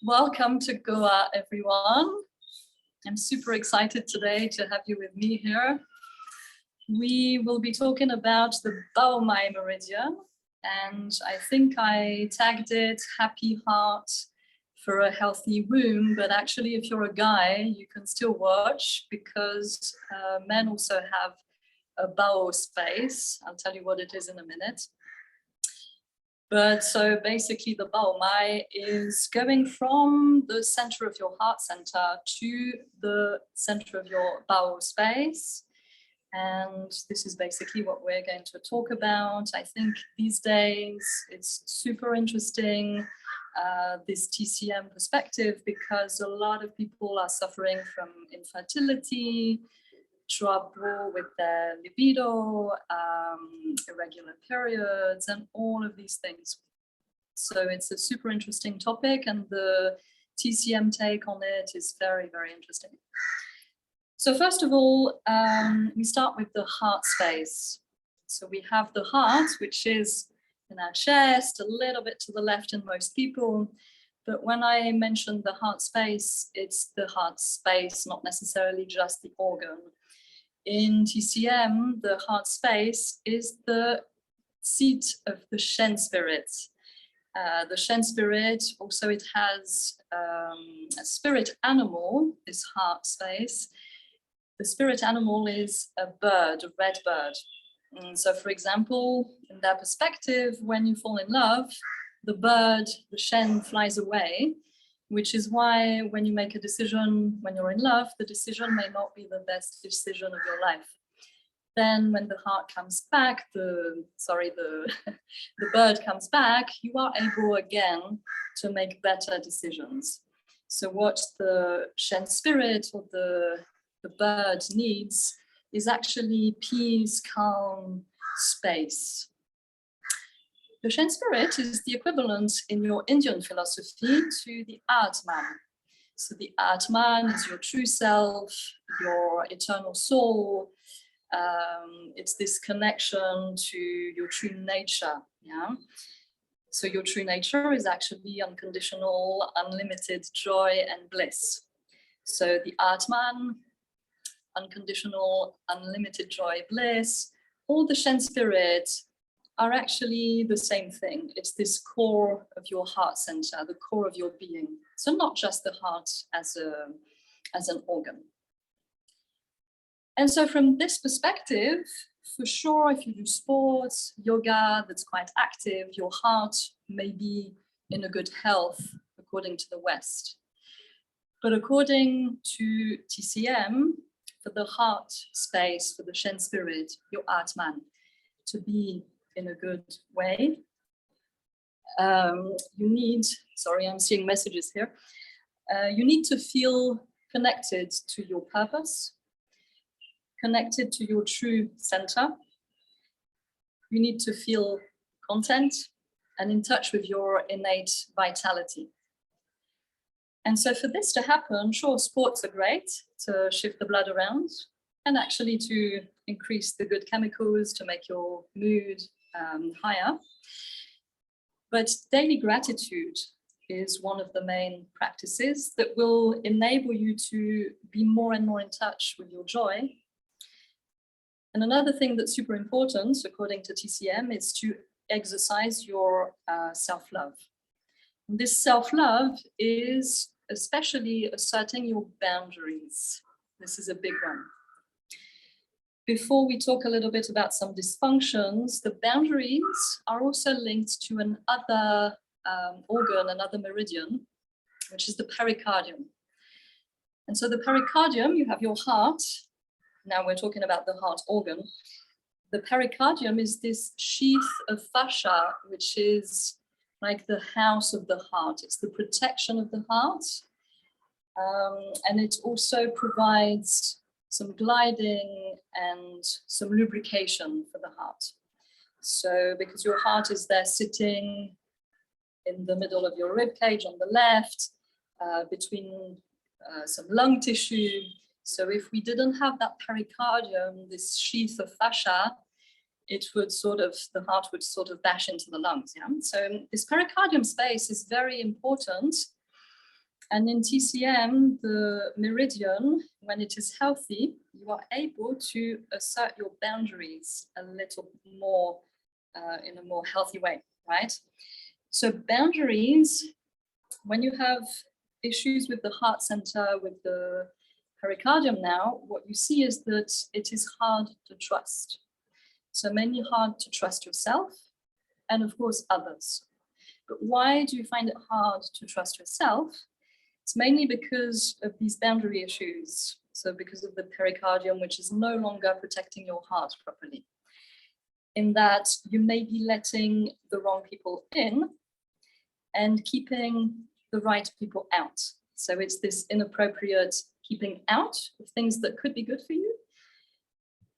Welcome to Goa, everyone. I'm super excited today to have you with me here. We will be talking about the Baomai Meridian, and I think I tagged it Happy Heart for a Healthy Womb, but actually if you're a guy, you can still watch because men also have a Bao space. I'll tell you what it is in a minute. But so basically the Baomai is going from the center of your heart center to the center of your Bao space. And this is basically what we're going to talk about. I think these days it's super interesting, this TCM perspective, because a lot of people are suffering from infertility, trouble with their libido, irregular periods, and all of these things. So it's a super interesting topic, and the TCM take on it is very, very interesting. So first of all, we start with the heart space. So we have the heart, which is in our chest, a little bit to the left in most people. But when I mention the heart space, it's the heart space, not necessarily just the organ. In TCM, the heart space is the seat of the Shen spirit. The Shen spirit, also it has a spirit animal, this heart space. The spirit animal is a bird, a red bird. And so for example, in that perspective, when you fall in love, the bird, the Shen, flies away, which is why when you make a decision, when you're in love, the decision may not be the best decision of your life. Then when the heart comes back, the bird comes back, you are able again to make better decisions. So what the Shen spirit or the bird needs is actually peace, calm, space. The Shen spirit is the equivalent in your Indian philosophy to the Atman. So the Atman is your true self, your eternal soul. It's this connection to your true nature. Yeah. So your true nature is actually unconditional, unlimited joy and bliss. So the Atman, unconditional, unlimited joy, bliss, all the Shen spirit are actually the same thing. It's this core of your heart center, the core of your being. So not just the heart as an organ. And so from this perspective, for sure, if you do sports, yoga, that's quite active, your heart may be in a good health according to the West. But according to TCM, for the heart space, for the Shen spirit, your Atman, to be in a good way, you need, sorry, I'm seeing messages here. You need to feel connected to your purpose, connected to your true center. You need to feel content and in touch with your innate vitality. And so for this to happen, sure, sports are great to shift the blood around and actually to increase the good chemicals to make your mood higher. But daily gratitude is one of the main practices that will enable you to be more and more in touch with your joy. And another thing that's super important, according to TCM, is to exercise your self-love. This self-love is especially asserting your boundaries. This is a big one. Before we talk a little bit about some dysfunctions, the boundaries are also linked to another organ, another meridian, which is the pericardium. And so the pericardium, you have your heart. Now we're talking about the heart organ. The pericardium is this sheath of fascia, which is like the house of the heart. It's the protection of the heart. And it also provides some gliding and some lubrication for the heart. So because your heart is there sitting in the middle of your rib cage on the left, between some lung tissue. So if we didn't have that pericardium, this sheath of fascia, it would the heart would bash into the lungs. Yeah? So this pericardium space is very important And in TCM, the meridian, when it is healthy, you are able to assert your boundaries a little more in a more healthy way, right? So boundaries, when you have issues with the heart center, with the pericardium now, what you see is that it is hard to trust. So mainly hard to trust yourself and of course others. But why do you find it hard to trust yourself? It's mainly because of these boundary issues. So because of the pericardium, which is no longer protecting your heart properly. In that you may be letting the wrong people in and keeping the right people out. So it's this inappropriate keeping out of things that could be good for you,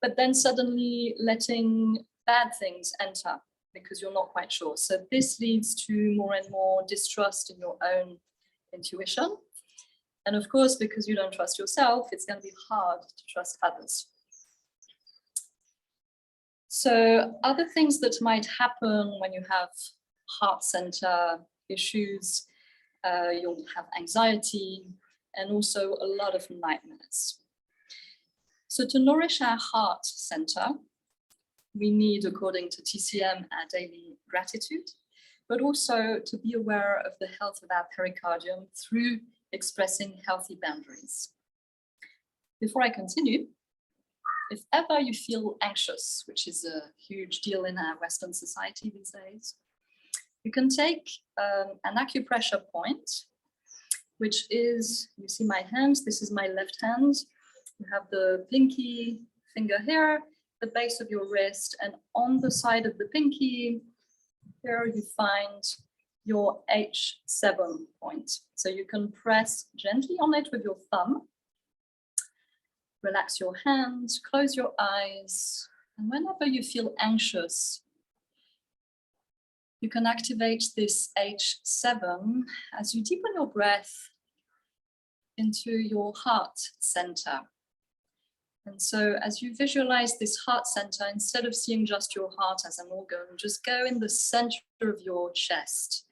but then suddenly letting bad things enter because you're not quite sure. So this leads to more and more distrust in your own intuition. And of course, because you don't trust yourself, it's going to be hard to trust others. So other things that might happen when you have heart center issues, you'll have anxiety and also a lot of nightmares. So to nourish our heart center, we need, according to TCM, our daily gratitude, but also to be aware of the health of our pericardium through expressing healthy boundaries. Before I continue, if ever you feel anxious, which is a huge deal in our Western society these days, you can take an acupressure point, which is, you see my hands, this is my left hand. You have the pinky finger here, the base of your wrist, and on the side of the pinky, here you find your H7 point. So you can press gently on it with your thumb, relax your hands, close your eyes, and whenever you feel anxious, you can activate this H7 as you deepen your breath into your heart center. And so as you visualize this heart center, instead of seeing just your heart as an organ, just go in the center of your chest.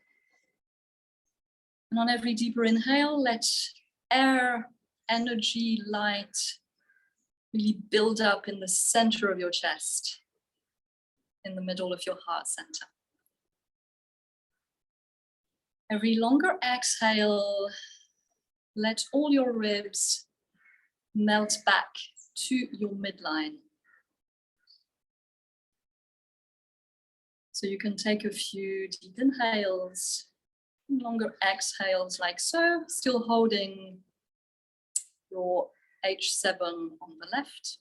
And on every deeper inhale, let air, energy, light really build up in the center of your chest, in the middle of your heart center. Every longer exhale, let all your ribs melt back to your midline. So you can take a few deep inhales, longer exhales like so, still holding your H7 on the left.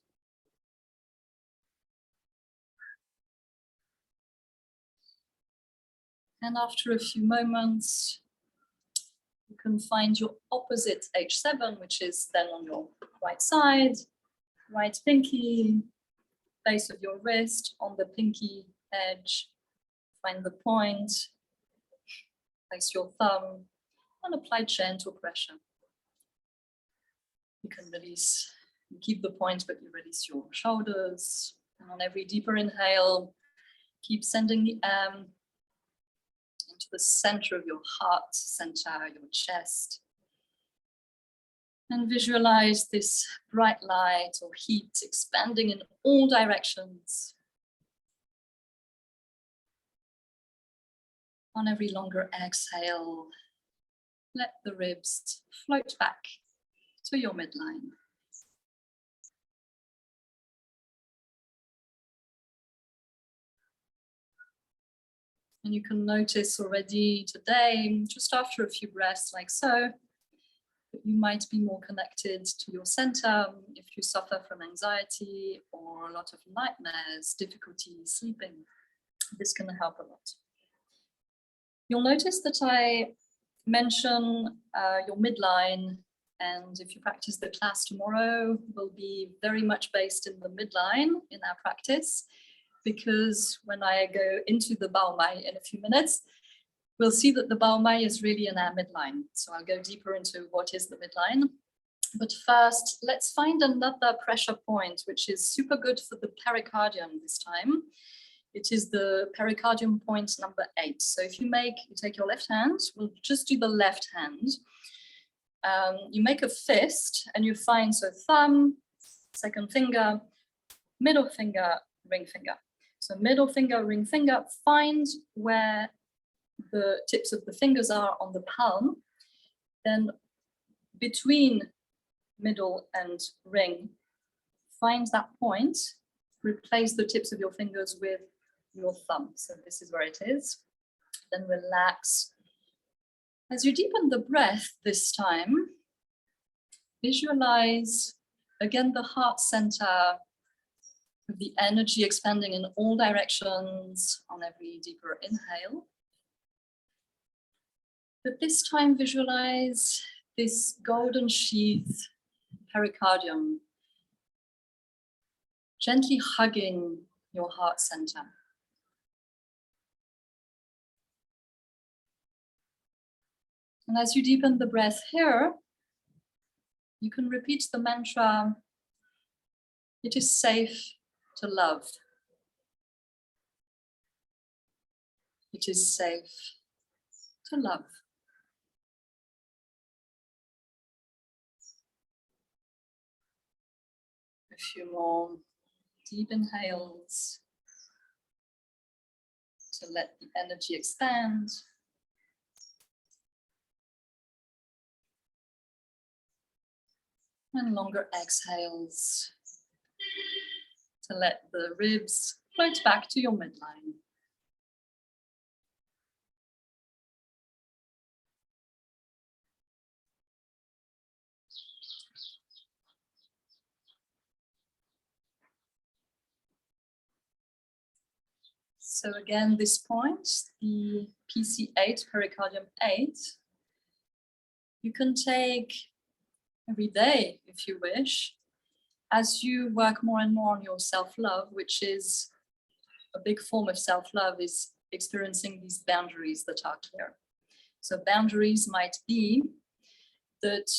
And after a few moments, you can find your opposite H7, which is then on your right side, right pinky, base of your wrist, on the pinky edge. Find the point, place your thumb, and apply gentle pressure. You can release, you keep the point, but you release your shoulders. And on every deeper inhale, keep sending the air into the center of your heart center, your chest. And visualize this bright light or heat expanding in all directions. On every longer exhale, let the ribs float back to your midline. And you can notice already today, just after a few breaths like so, that you might be more connected to your center if you suffer from anxiety or a lot of nightmares, difficulty sleeping. This can help a lot. You'll notice that I mention your midline, and if you practice the class tomorrow, will be very much based in the midline in our practice, because when I go into the Baomai in a few minutes, we'll see that the Baomai is really in our midline. So I'll go deeper into what is the midline. But first, let's find another pressure point, which is super good for the pericardium this time. It is the pericardium point number 8. So if you take your left hand, we'll just do the left hand. you make a fist and you find, so thumb, second finger, middle finger, ring finger. So middle finger, ring finger, find where the tips of the fingers are on the palm. Then between middle and ring, find that point, replace the tips of your fingers with your thumb. So this is where it is. Then relax. As you deepen the breath this time, visualize again the heart center, with the energy expanding in all directions on every deeper inhale. But this time visualize this golden sheath pericardium, gently hugging your heart center. And as you deepen the breath here, you can repeat the mantra, it is safe to love. It is safe to love. A few more deep inhales to let the energy expand. And longer exhales to let the ribs float back to your midline. So again, this point, the PC8, pericardium 8, you can take every day if you wish, as you work more and more on your self-love, which is a big form of self-love, is experiencing these boundaries that are clear. So boundaries might be that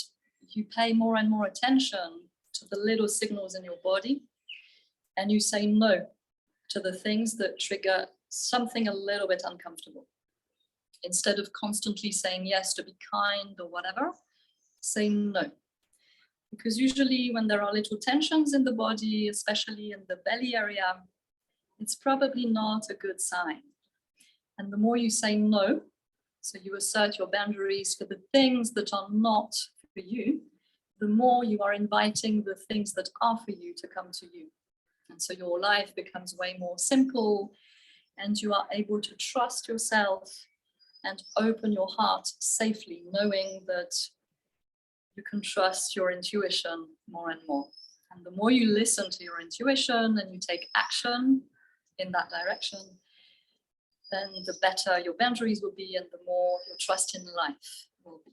you pay more and more attention to the little signals in your body, and you say no to the things that trigger something a little bit uncomfortable. Instead of constantly saying yes to be kind or whatever, say no. Because usually when there are little tensions in the body, especially in the belly area, it's probably not a good sign. And the more you say no, so you assert your boundaries for the things that are not for you, the more you are inviting the things that are for you to come to you. And so your life becomes way more simple, and you are able to trust yourself and open your heart safely, knowing that you can trust your intuition more and more. And the more you listen to your intuition and you take action in that direction, then the better your boundaries will be and the more your trust in life will be.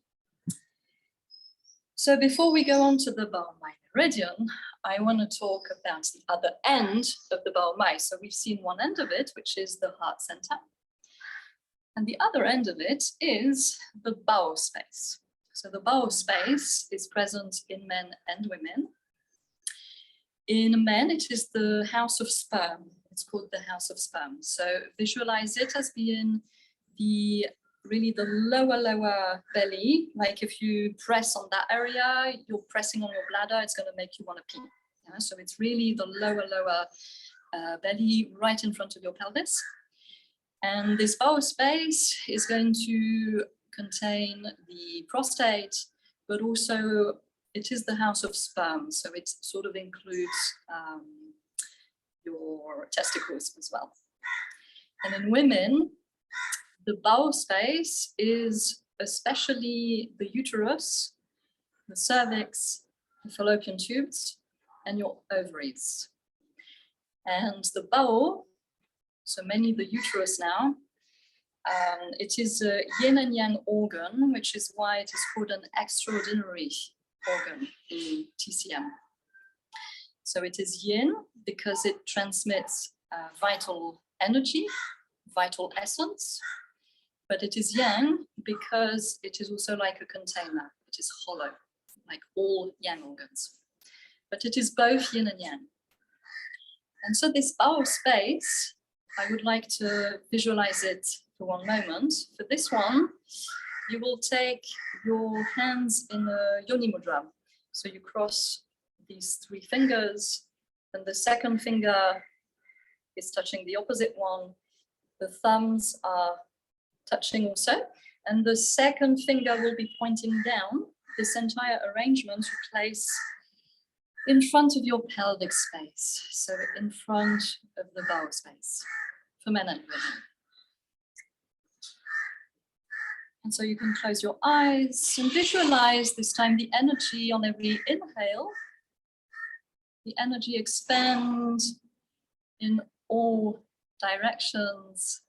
So before we go on to the Bao Mai Meridian, I want to talk about the other end of the Bao Mai. So we've seen one end of it, which is the heart center. And the other end of it is the Bao space. So the Bao space is present in men and women. In men, it is the house of sperm. It's called the house of sperm. So visualize it as being really the lower belly. Like if you press on that area, you're pressing on your bladder, it's going to make you want to pee. Yeah? So it's really the lower belly right in front of your pelvis. And this Bao space is going to contain the prostate, but also it is the house of sperm. So it sort of includes your testicles as well. And in women, the Bao space is especially the uterus, the cervix, the fallopian tubes, and your ovaries. And the Bao, so mainly the uterus now, it is a yin and yang organ, which is why it is called an extraordinary organ in TCM. So it is yin because it transmits vital energy, vital essence, but it is yang because it is also like a container. It is hollow, like all yang organs. But it is both yin and yang. And so this Bao space, I would like to visualize it for one moment. For this one, you will take your hands in a yoni mudra. So you cross these 3 fingers, and the second finger is touching the opposite one. The thumbs are touching also, and the second finger will be pointing down. This entire arrangement you place in front of your pelvic space, so in front of the bowel space, for men and women. And so you can close your eyes and visualize this time the energy on every inhale. The energy expands in all directions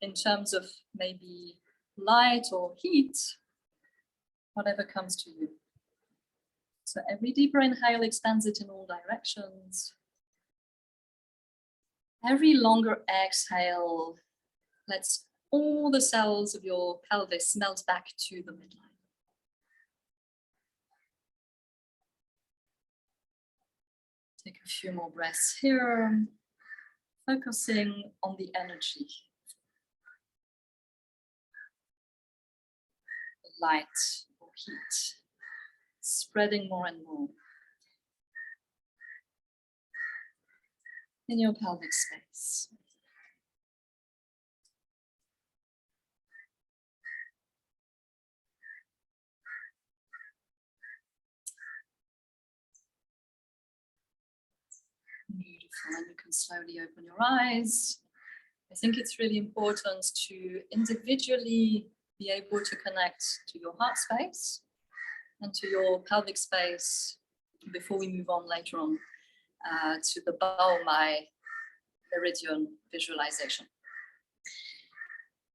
in terms of maybe light or heat, whatever comes to you. So every deeper inhale expands it in all directions. Every longer exhale lets all the cells of your pelvis melt back to the midline. Take a few more breaths here, focusing on the energy, the light or heat, spreading more and more in your pelvic space. Beautiful, and you can slowly open your eyes. I think it's really important to individually be able to connect to your heart space and to your pelvic space before we move on later on to the Baomai Meridian visualization.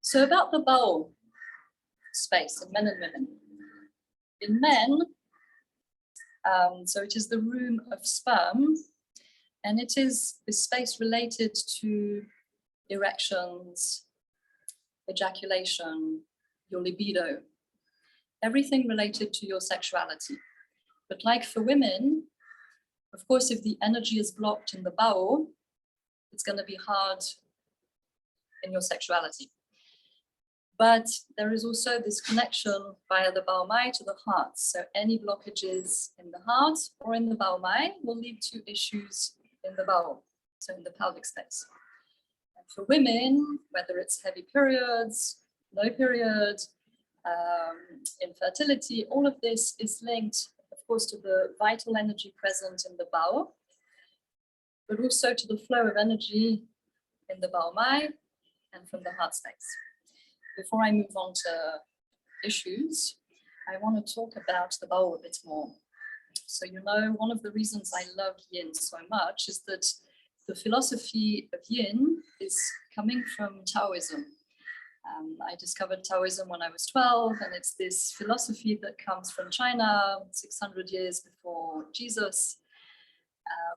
So about the bowel space in men and women. In men, so it is the room of sperm, and it is the space related to erections, ejaculation, your libido, everything related to your sexuality. But like for women, of course, if the energy is blocked in the bowel, it's going to be hard in your sexuality. But there is also this connection via the Baomai to the heart. So any blockages in the heart or in the Baomai will lead to issues in the bowel, so in the pelvic space. And for women, whether it's heavy periods, low period, infertility, all of this is linked, of course, to the vital energy present in the bowel, but also to the flow of energy in the Baomai and from the heart space. Before I move on to issues, I want to talk about the bowel a bit more. So, you know, one of the reasons I love Yin so much is that the philosophy of Yin is coming from Taoism. I discovered Taoism when I was 12, and it's this philosophy that comes from China 600 years before Jesus.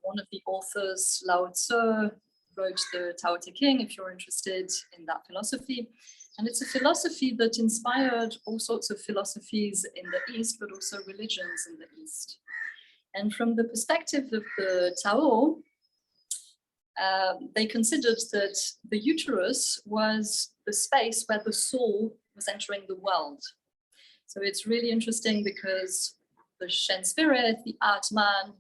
One of the authors, Lao Tzu, wrote the Tao Te Ching, if you're interested in that philosophy. And it's a philosophy that inspired all sorts of philosophies in the East, but also religions in the East. And from the perspective of the Tao, they considered that the uterus was the space where the soul was entering the world. So it's really interesting because the Shen spirit, the Atman,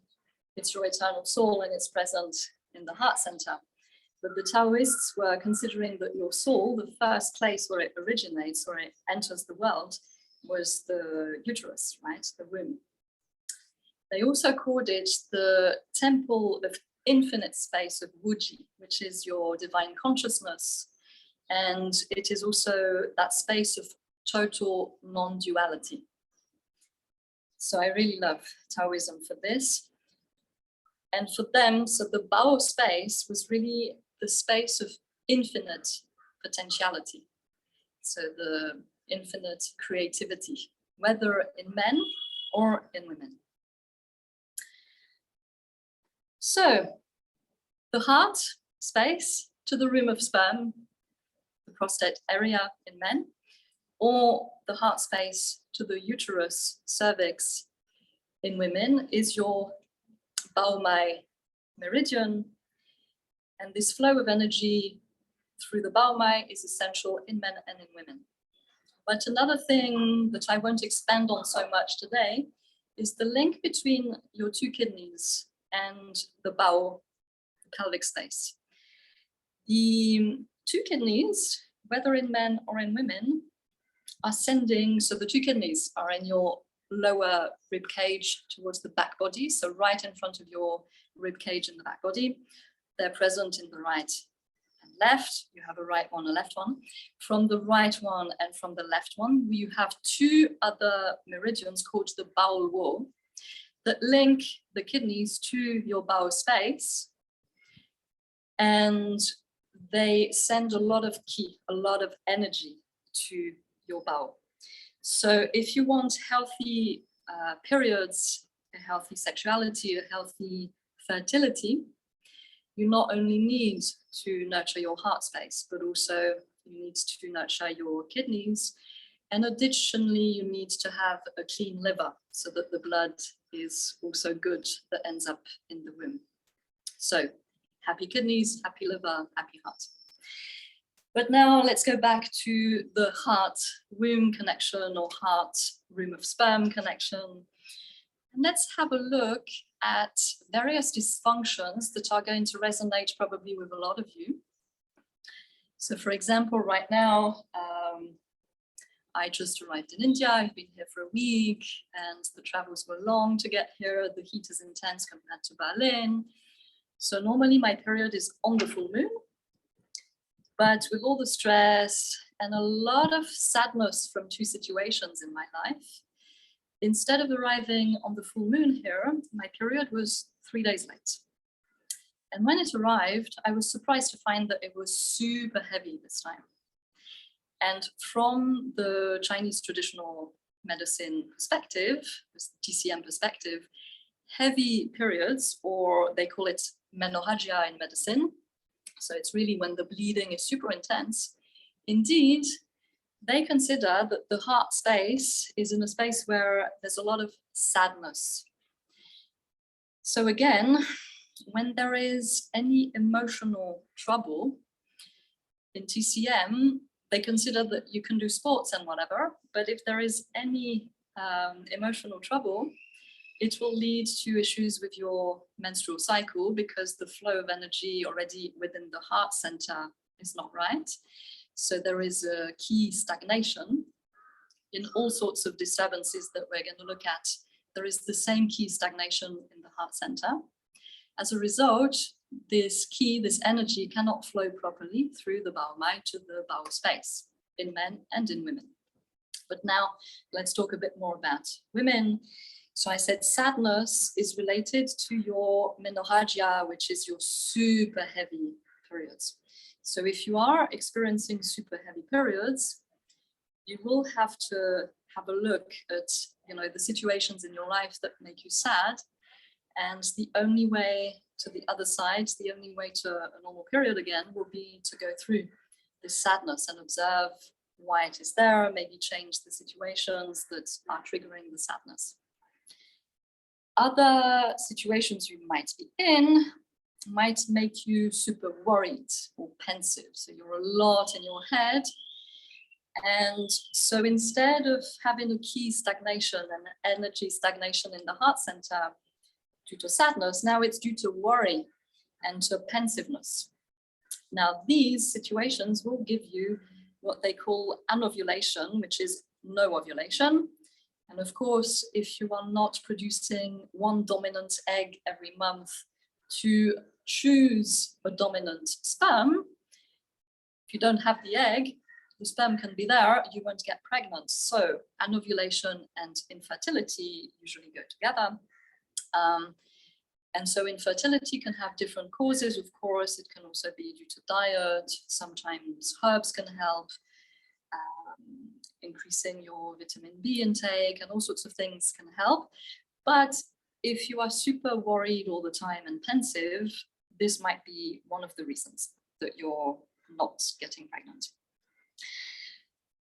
it's your eternal soul, and it's present in the heart center. But the Taoists were considering that your soul, the first place where it originates, or it enters the world, was the uterus, right? The womb. They also called it the temple of infinite space of Wuji, which is your divine consciousness. And it is also that space of total non-duality. So I really love Taoism for this. And for them, so the Bao space was really the space of infinite potentiality. So the infinite creativity, whether in men or in women. So the heart space to the room of sperm, the prostate area in men, or the heart space to the uterus, cervix in women is your Baomai meridian. And this flow of energy through the Baomai is essential in men and in women. But another thing that I won't expand on so much today is the link between your two kidneys and the bowel, the pelvic space. The two kidneys, whether in men or in women, are sending, so the two kidneys are in your lower rib cage towards the back body, so right in front of your rib cage in the back body. They're present in the right and left. You have a right one, a left one. From the right one and from the left one, you have two other meridians called the bowel wall that link the kidneys to your bowel space, and they send a lot of ki, a lot of energy to your bowel. So if you want healthy periods, a healthy sexuality, a healthy fertility, you not only need to nurture your heart space, but also you need to nurture your kidneys. And additionally, you need to have a clean liver so that the blood is also good that ends up in the womb. So happy kidneys, happy liver, happy heart. But now let's go back to the heart-womb connection or heart-womb of sperm connection. And let's have a look at various dysfunctions that are going to resonate probably with a lot of you. So for example, right now, I just arrived in India. I've been here for a week and the travels were long to get here. The heat is intense compared to Berlin. So normally my period is on the full moon. But with all the stress and a lot of sadness from two situations in my life, instead of arriving on the full moon here, my period was 3 days late. And when it arrived, I was surprised to find that it was super heavy this time. And from the Chinese traditional medicine perspective, TCM perspective, heavy periods, or they call it menorrhagia in medicine, so it's really when the bleeding is super intense. Indeed, they consider that the heart space is in a space where there's a lot of sadness. So again, when there is any emotional trouble in TCM, they consider that you can do sports and whatever, but if there is any emotional trouble, it will lead to issues with your menstrual cycle because the flow of energy already within the heart center is not right. So there is a key stagnation in all sorts of disturbances that we're going to look at. There is the same key stagnation in the heart center. As a result, this key, this energy cannot flow properly through the bowel line to the bowel space in men and in women. But now let's talk a bit more about women. So I said sadness is related to your menorrhagia, which is your super heavy periods. So if you are experiencing super heavy periods, you will have to have a look at, the situations in your life that make you sad. And the only way to the other side, the only way to a normal period again will be to go through this sadness and observe why it is there, maybe change the situations that are triggering the sadness. Other situations you might be in might make you super worried or pensive. So you're a lot in your head. And so instead of having a key stagnation and energy stagnation in the heart center due to sadness, now it's due to worry and to pensiveness. Now, these situations will give you what they call anovulation, which is no ovulation. And of course, if you are not producing one dominant egg every month to choose a dominant sperm, if you don't have the egg, the sperm can be there, you won't get pregnant. So anovulation and infertility usually go together. And so infertility can have different causes, of course. It can also be due to diet. Sometimes herbs can help. Increasing your vitamin B intake and all sorts of things can help. But if you are super worried all the time and pensive, this might be one of the reasons that you're not getting pregnant.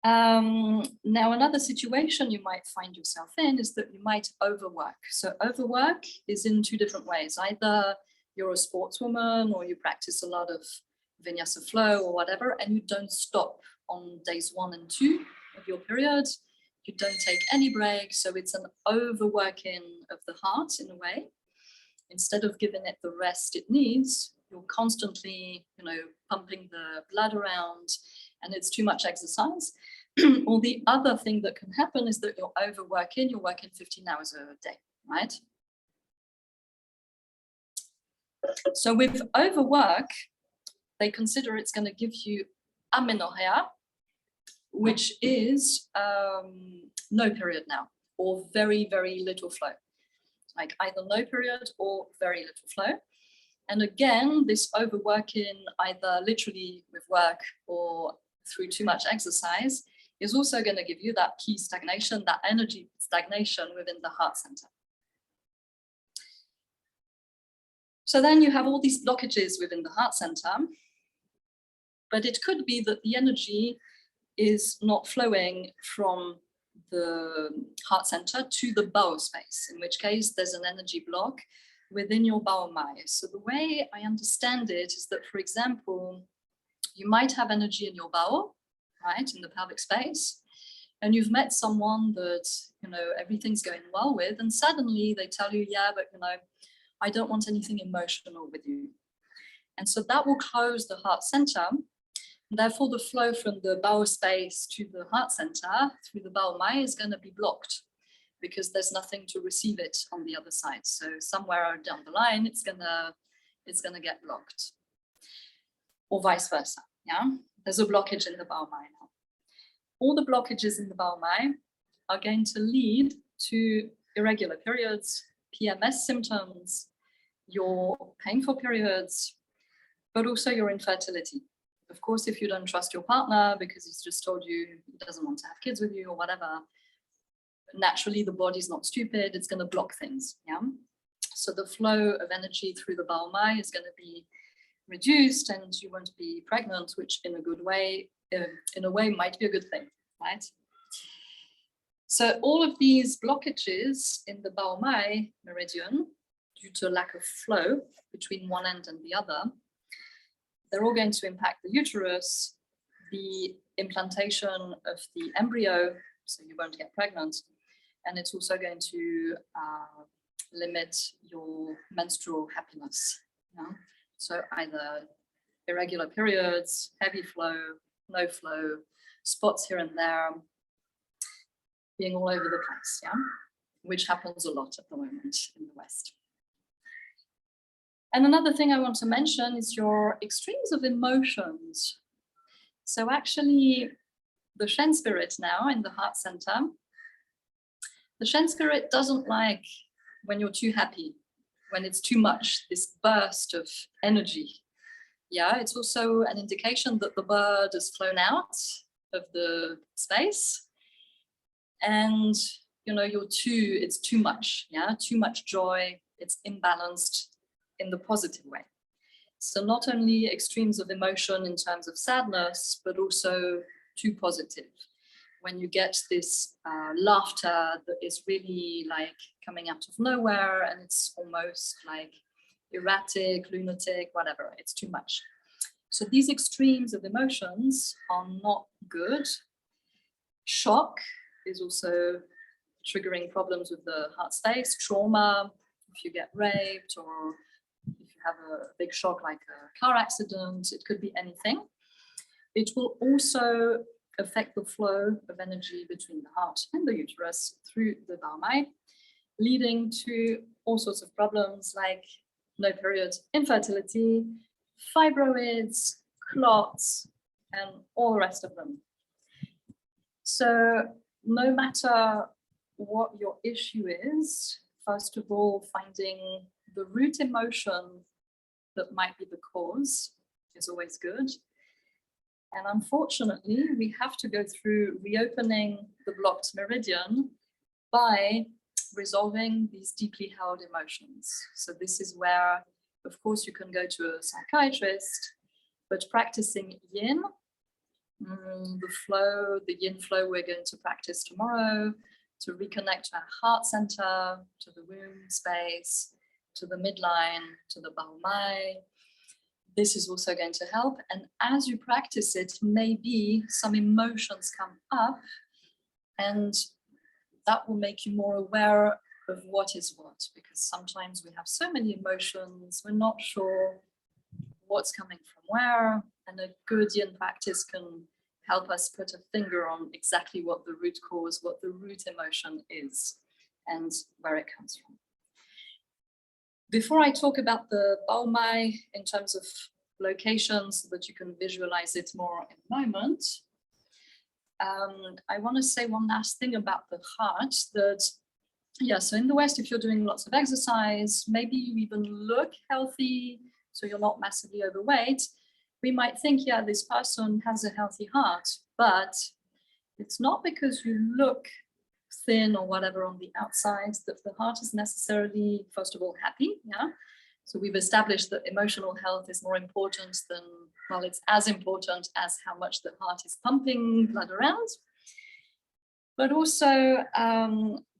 Now, another situation you might find yourself in is that you might overwork. So overwork is in two different ways. Either you're a sportswoman or you practice a lot of vinyasa flow or whatever, and you don't stop on days 1 and 2, of your period. You don't take any break, so it's an overworking of the heart in a way. Instead of giving it the rest it needs, you're constantly, pumping the blood around, and it's too much exercise. Or the other thing that can happen is that you're overworking, you're working 15 hours a day, right? So with overwork, they consider it's going to give you amenorrhea, which is no period now, or very, very little flow. Like either no period or very little flow. And again, this overworking, either literally with work or through too much exercise, is also going to give you that key stagnation, that energy stagnation within the heart center. So then you have all these blockages within the heart center, but it could be that the energy is not flowing from the heart center to the bowel space, in which case there's an energy block within your bowel mai. So the way I understand it is that, for example, you might have energy in your bowel, right, in the pelvic space, and you've met someone that, everything's going well with, and suddenly they tell you, yeah, but, I don't want anything emotional with you. And so that will close the heart center. Therefore, the flow from the bowel space to the heart center through the bowel mai is going to be blocked because there's nothing to receive it on the other side. So somewhere down the line, it's gonna get blocked, or vice versa. Yeah, there's a blockage in the bowel mai now. All the blockages in the bowel mai are going to lead to irregular periods, PMS symptoms, your painful periods, but also your infertility. Of course, if you don't trust your partner because he's just told you he doesn't want to have kids with you or whatever, naturally the body's not stupid, it's going to block things. Yeah. So the flow of energy through the bowel mai is going to be reduced, and you won't be pregnant, which in a way might be a good thing, right? So all of these blockages in the bowel mai meridian, due to a lack of flow between one end and the other, they're all going to impact the uterus, the implantation of the embryo, so you won't get pregnant, and it's also going to limit your menstrual happiness. Yeah? So either irregular periods, heavy flow, no flow, spots here and there, being all over the place, yeah, which happens a lot at the moment in the West. And another thing I want to mention is your extremes of emotions. So actually, the Shen spirit now in the heart center, the Shen spirit doesn't like when you're too happy, when it's too much, this burst of energy. Yeah, it's also an indication that the bird has flown out of the space, and it's too much, yeah, too much joy, it's imbalanced in the positive way. So not only extremes of emotion in terms of sadness, but also too positive. When you get this laughter that is really like coming out of nowhere, and it's almost like erratic, lunatic, whatever, it's too much. So these extremes of emotions are not good. Shock is also triggering problems with the heart space. Trauma, if you get raped, or if you have a big shock like a car accident, it could be anything. It will also affect the flow of energy between the heart and the uterus through the bowel mai, leading to all sorts of problems like no period, infertility, fibroids, clots, and all the rest of them. So no matter what your issue is, first of all, finding the root emotion that might be the cause is always good. And unfortunately, we have to go through reopening the blocked meridian by resolving these deeply held emotions. So this is where, of course, you can go to a psychiatrist, but practicing yin, the flow, the yin flow we're going to practice tomorrow, to reconnect to our heart center, to the womb space, to the midline, to the bowel mai. This is also going to help. And as you practice it, maybe some emotions come up And that will make you more aware of what is what, because sometimes we have so many emotions, we're not sure what's coming from where, and a good yin practice can help us put a finger on exactly what the root cause, what the root emotion is, and where it comes from. Before I talk about the Baomai in terms of locations so that you can visualize it more in a moment, I want to say one last thing about the heart, that, yeah, so in the West, if you're doing lots of exercise, maybe you even look healthy, so you're not massively overweight, we might think, yeah, this person has a healthy heart, but it's not because you look thin or whatever on the outside that the heart is necessarily, first of all, happy. Yeah. So we've established that emotional health is more important than, well, it's as important as how much the heart is pumping blood around. But also,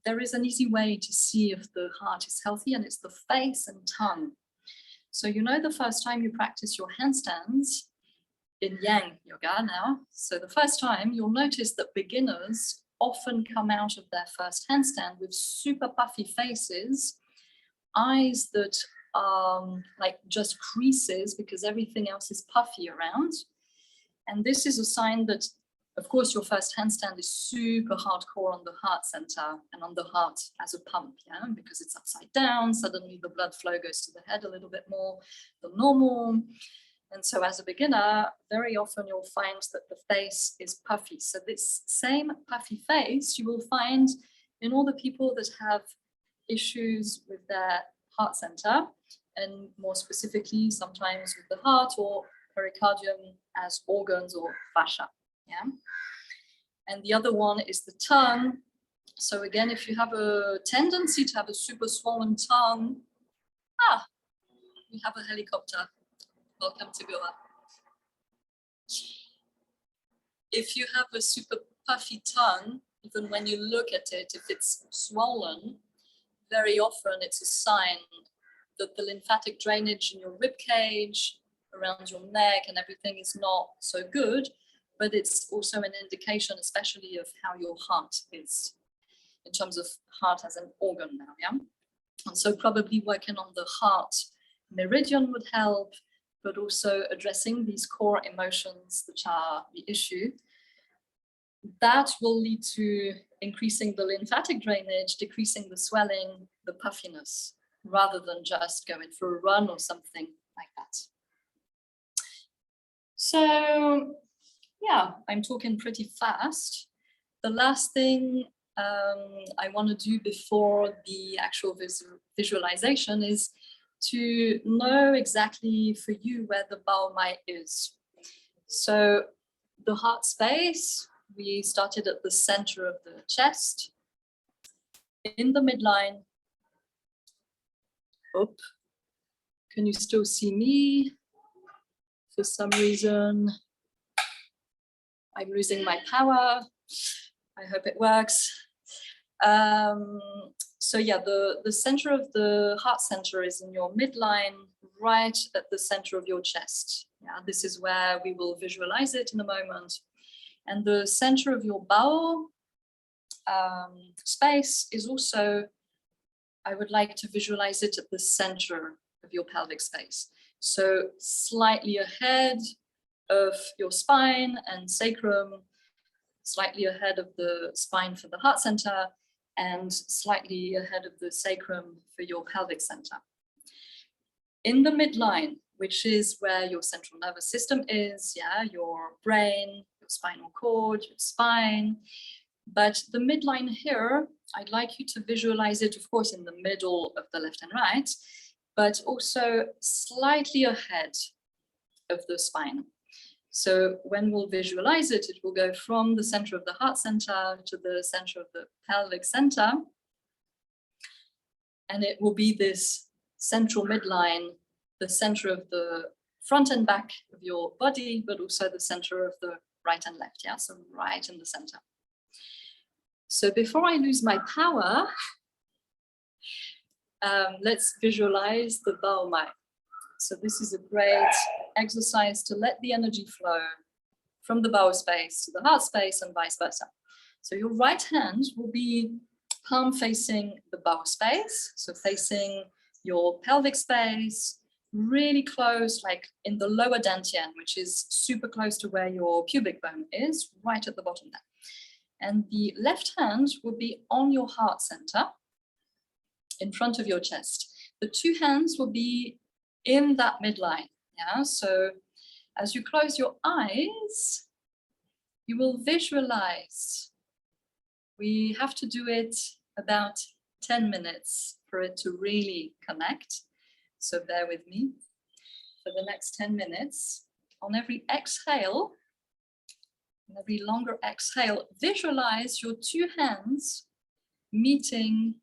there is an easy way to see if the heart is healthy, and it's the face and tongue. So, you know, the first time you practice your handstands in Yang Yoga now, so the first time you'll notice that beginners often come out of their first handstand with super puffy faces, eyes that are like just creases because everything else is puffy around. And this is a sign that, of course, your first handstand is super hardcore on the heart center and on the heart as a pump, yeah, because it's upside down. Suddenly the blood flow goes to the head a little bit more than normal. And so as a beginner, very often you'll find that the face is puffy. So this same puffy face you will find in all the people that have issues with their heart center, and more specifically, sometimes with the heart or pericardium as organs or fascia. Yeah. And the other one is the tongue. So again, if you have a tendency to have a super swollen tongue, we have a helicopter. Welcome to Goa. If you have a super puffy tongue, even when you look at it, if it's swollen, very often it's a sign that the lymphatic drainage in your rib cage, around your neck and everything is not so good, but it's also an indication, especially of how your heart is, in terms of heart as an organ now, yeah? And so probably working on the heart meridian would help, but also addressing these core emotions, which are the issue. That will lead to increasing the lymphatic drainage, decreasing the swelling, the puffiness, rather than just going for a run or something like that. So, yeah, I'm talking pretty fast. The last thing I want to do before the actual visualization is to know exactly for you where the Baomai is. So the heart space, we started at the center of the chest, in the midline. Oh, can you still see me? For some reason, I'm losing my power. I hope it works. So yeah, the center of the heart center is in your midline, right at the center of your chest. Yeah, this is where we will visualize it in a moment. And the center of your bowel space is also, I would like to visualize it at the center of your pelvic space. So slightly ahead of your spine and sacrum, slightly ahead of the spine for the heart center, and slightly ahead of the sacrum for your pelvic center. In the midline, which is where your central nervous system is, yeah, your brain, your spinal cord, your spine. But the midline here, I'd like you to visualize it, of course, in the middle of the left and right, but also slightly ahead of the spine. So when we'll visualize it, it will go from the center of the heart center to the center of the pelvic center. And it will be this central midline, the center of the front and back of your body, but also the center of the right and left, yeah? So right in the center. So before I lose my power, let's visualize the Baomai. So this is a great exercise to let the energy flow from the bowel space to the heart space and vice versa. So your right hand will be palm facing the bow space, so facing your pelvic space, really close, like in the lower dantian, which is super close to where your pubic bone is, right at the bottom there. And the left hand will be on your heart center, in front of your chest. The two hands will be in that midline. Yeah, so as you close your eyes, you will visualize. We have to do it about 10 minutes for it to really connect. So bear with me for the next 10 minutes. On every exhale, on every longer exhale, visualize your two hands meeting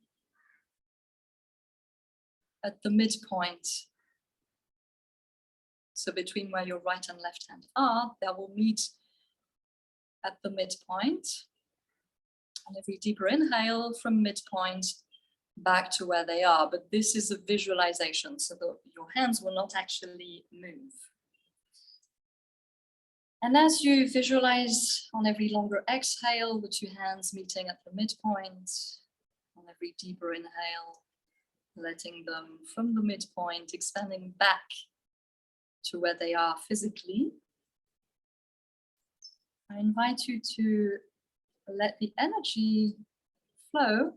at the midpoint. So between where your right and left hand are, they will meet at the midpoint. And every deeper inhale from midpoint back to where they are. But this is a visualization, so your hands will not actually move. And as you visualize on every longer exhale, the two hands meeting at the midpoint, on every deeper inhale, letting them from the midpoint, expanding back to where they are physically. I invite you to let the energy flow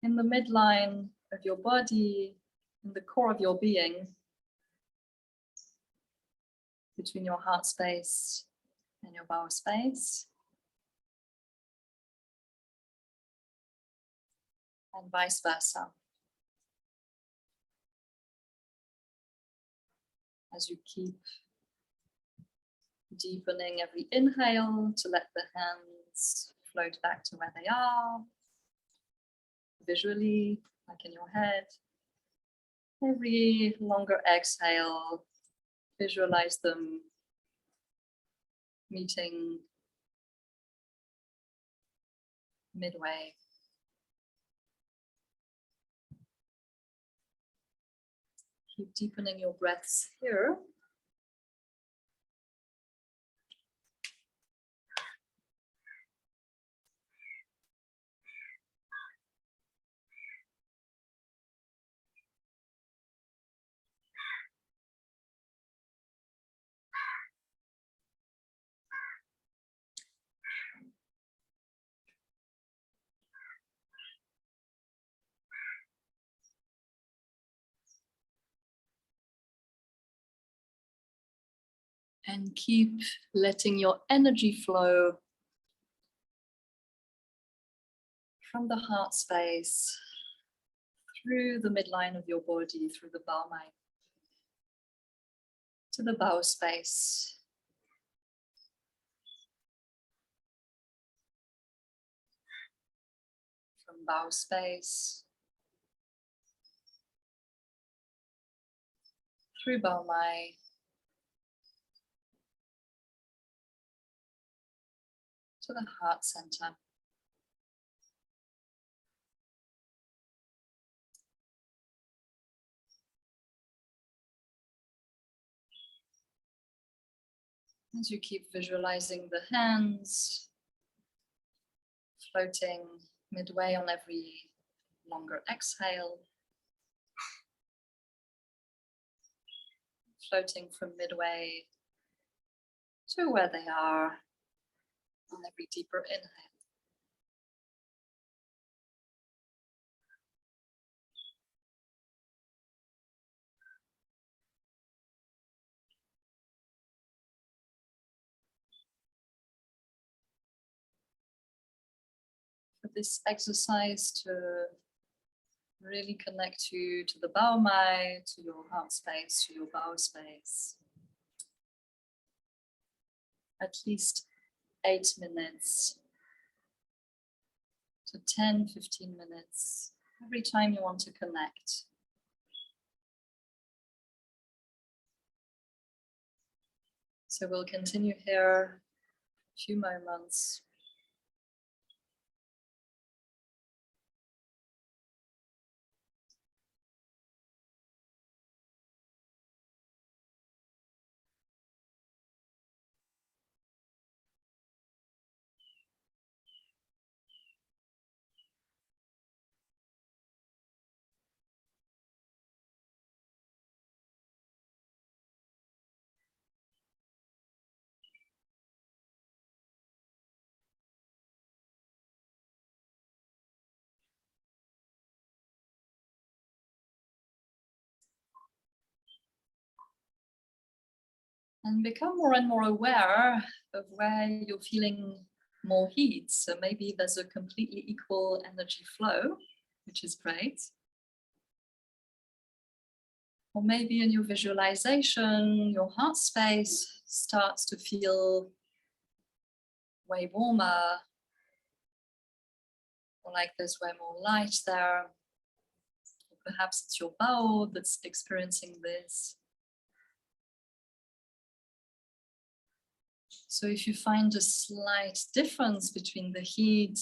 in the midline of your body, in the core of your being, between your heart space and your bowel space, and vice versa. As you keep deepening every inhale to let the hands float back to where they are, visually, like in your head. Every longer exhale, visualize them meeting midway. Keep deepening your breaths here. And keep letting your energy flow from the heart space through the midline of your body, through the bowel to the bowel space. From bowel space through bowel to the heart center. As you keep visualizing the hands floating midway on every longer exhale, floating from midway to where they are on every deeper inhale. For this exercise to really connect you to the bowel to your heart space, to your bowel space. At least 8 minutes to 10, 15 minutes every time you want to connect. So we'll continue here a few moments. And become more and more aware of where you're feeling more heat. So maybe there's a completely equal energy flow, which is great. Or maybe in your visualization, your heart space starts to feel way warmer, or like there's way more light there. Or perhaps it's your bowel that's experiencing this. So if you find a slight difference between the heat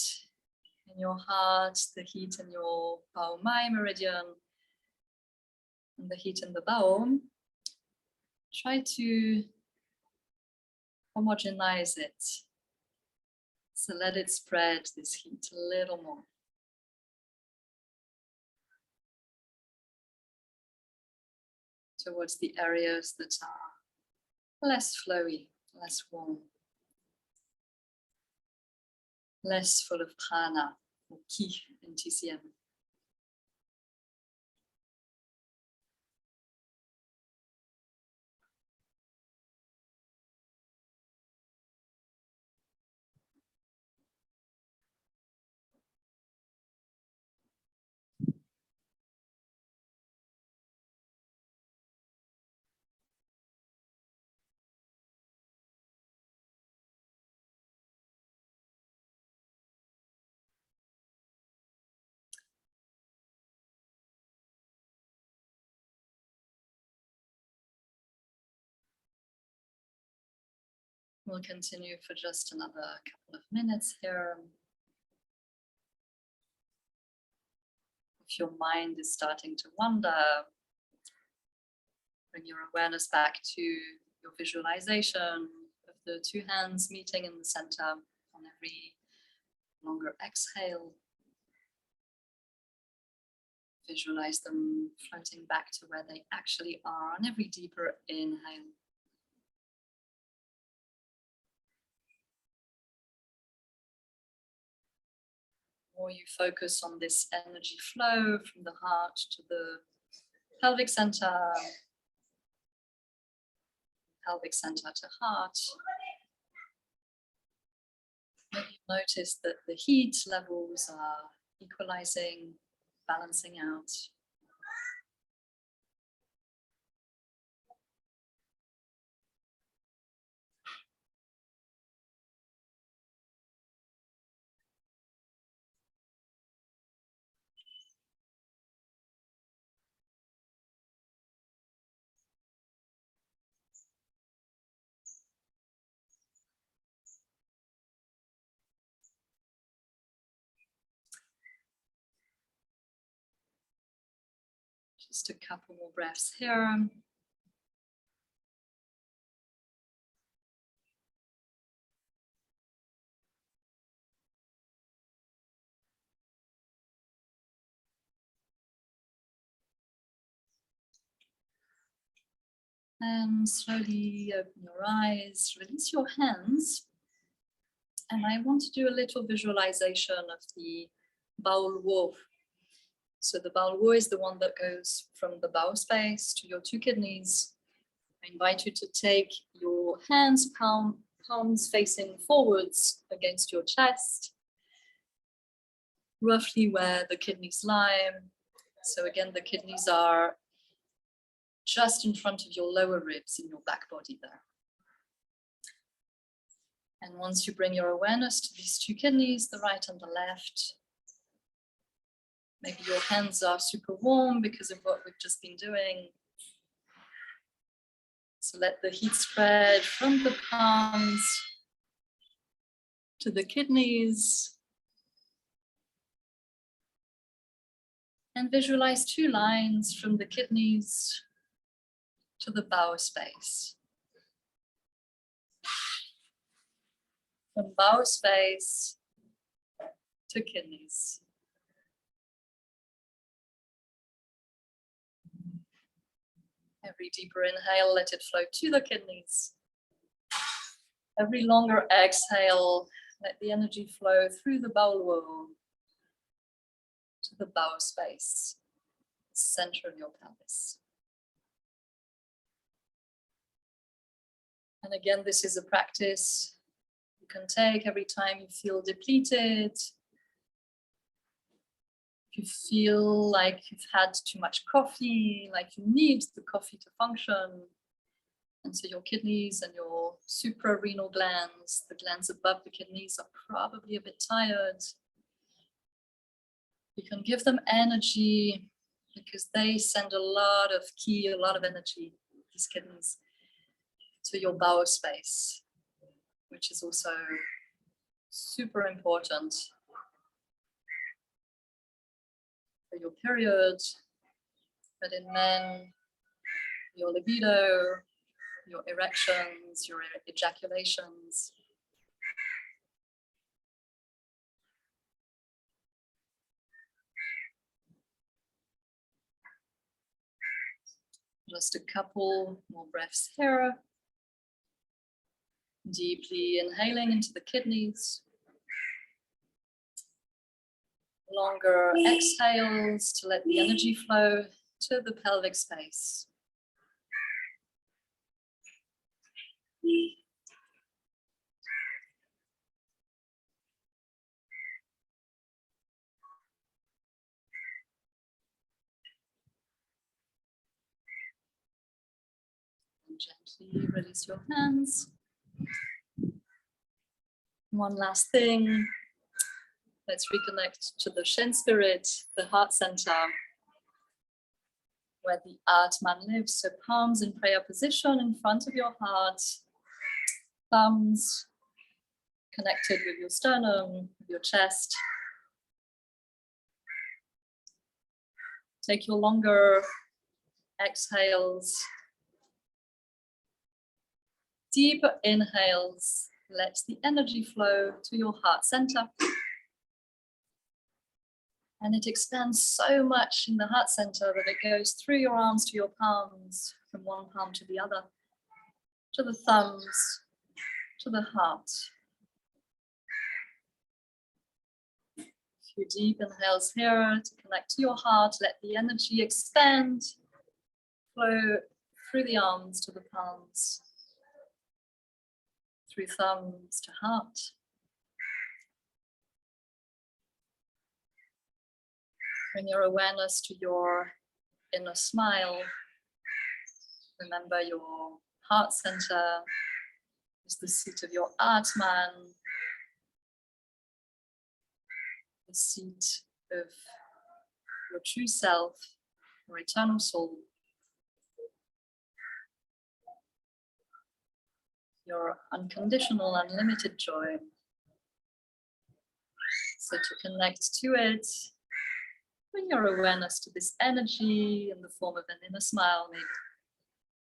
in your heart, the heat in your bowel meridian, and the heat in the bowel, try to homogenize it. So let it spread this heat a little more. Towards the areas that are less flowy, less warm, less full of prana or ki in TCM. We'll continue for just another couple of minutes here. If your mind is starting to wander, bring your awareness back to your visualization of the two hands meeting in the center on every longer exhale. Visualize them floating back to where they actually are on every deeper inhale. Or you focus on this energy flow from the heart to the pelvic center to heart. Maybe notice that the heat levels are equalizing, balancing out. Just a couple more breaths here. And slowly open your eyes, release your hands. And I want to do a little visualization of the bowel wall. So the bowel wall is the one that goes from the bowel space to your two kidneys. I invite you to take your hands, palms facing forwards against your chest, roughly where the kidneys lie. So again, the kidneys are just in front of your lower ribs in your back body there. And once you bring your awareness to these two kidneys, the right and the left, maybe your hands are super warm because of what we've just been doing. So let the heat spread from the palms to the kidneys. And visualize two lines from the kidneys to the bowel space. From bowel space to kidneys. Every deeper inhale, let it flow to the kidneys. Every longer exhale, let the energy flow through the bowel wall to the bowel space, the center of your pelvis. And again, this is a practice you can take every time you feel depleted. If you feel like you've had too much coffee, like you need the coffee to function. And so your kidneys and your suprarenal glands, the glands above the kidneys, are probably a bit tired. You can give them energy because they send a lot of energy, these kidneys, to your bowel space, which is also super important for your period, but in men, your libido, your erections, your ejaculations. Just a couple more breaths here. Deeply inhaling into the kidneys. Longer exhales to let the energy flow to the pelvic space. And gently release your hands. One last thing. Let's reconnect to the Shen spirit, the heart center, where the Atman lives. So palms in prayer position in front of your heart, thumbs connected with your sternum, with your chest. Take your longer exhales, deeper inhales. Let the energy flow to your heart center. And it expands so much in the heart center that it goes through your arms to your palms, from one palm to the other, to the thumbs, to the heart. A few deep inhales here to connect to your heart. Let the energy expand, flow through the arms to the palms, through thumbs to heart. Bring your awareness to your inner smile. Remember, your heart center is the seat of your Atman, the seat of your true self, your eternal soul, your unconditional, unlimited joy. So to connect to it, bring your awareness to this energy in the form of an inner smile, maybe.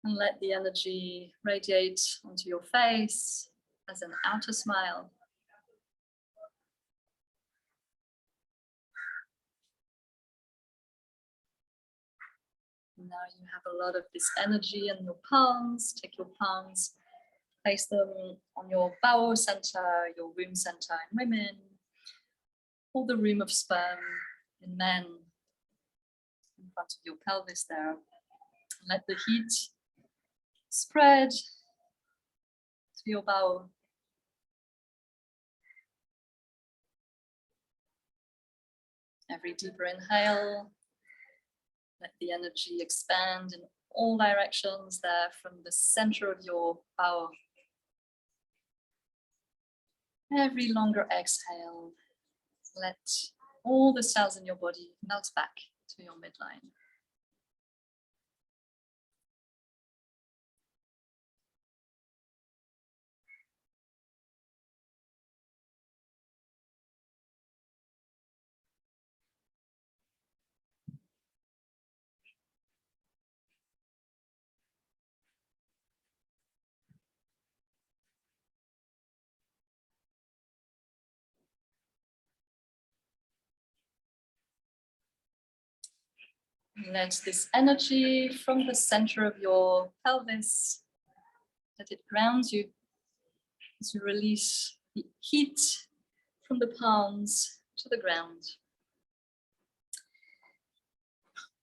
And let the energy radiate onto your face as an outer smile. Now you have a lot of this energy in your palms. Take your palms, place them on your bowel center, your womb center in women, or the room of sperm in men, in front of your pelvis there. Let the heat spread to your bowel. Every deeper inhale, let the energy expand in all directions there from the center of your bowel. Every longer exhale, let all the cells in your body melt back to your midline. Let this energy from the center of your pelvis, let it ground you as you release the heat from the palms to the ground.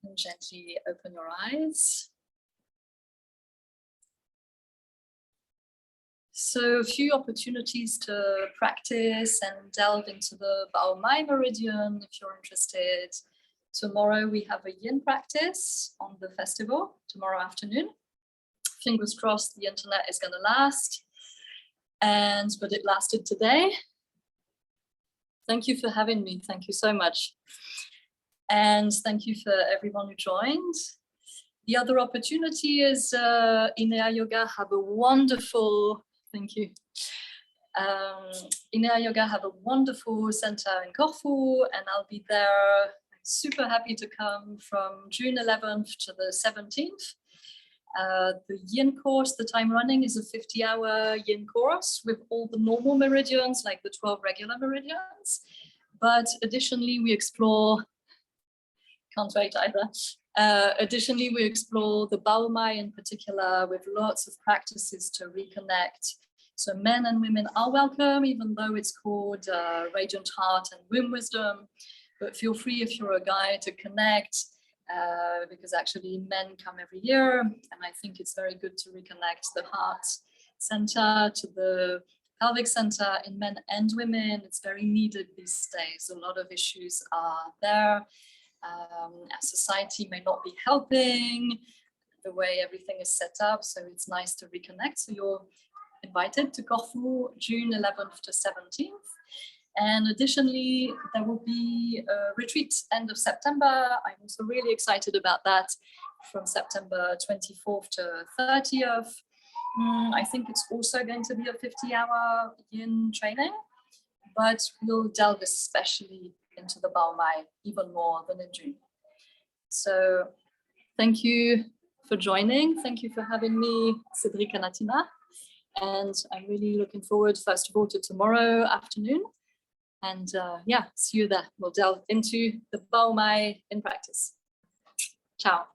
And gently open your eyes. So a few opportunities to practice and delve into the Bao Mai Meridian if you're interested. Tomorrow we have a yin practice on the festival, tomorrow afternoon. Fingers crossed the internet is going to last, but it lasted today. Thank you for having me. Thank you so much. And thank you for everyone who joined. The other opportunity is Ellea Yoga have a wonderful, thank you. Ellea Yoga have a wonderful center in Corfu, and I'll be there. I'm super happy to come from June 11th to the 17th. The yin course, the time running is a 50-hour yin course with all the normal meridians, like the 12 regular meridians. But additionally, we explore, can't wait either. Additionally, we explore the Bao Mai in particular with lots of practices to reconnect. So men and women are welcome, even though it's called Radiant Heart and Womb Wisdom. But feel free if you're a guy to connect, because actually men come every year. And I think it's very good to reconnect the heart center to the pelvic center in men and women. It's very needed these days. A lot of issues are there. Our society may not be helping the way everything is set up, so it's nice to reconnect. So you're invited to Corfu, June 11th to 17th. And additionally, there will be a retreat end of September. I'm also really excited about that, from September 24th to 30th. I think it's also going to be a 50-hour yin training, but we'll delve especially into the Bao Mai even more than in June. So thank you for joining. Thank you for having me, Cédric and Atina. And I'm really looking forward, first of all, to tomorrow afternoon. And yeah, see you there. We'll delve into the Bao Mai in practice. Ciao.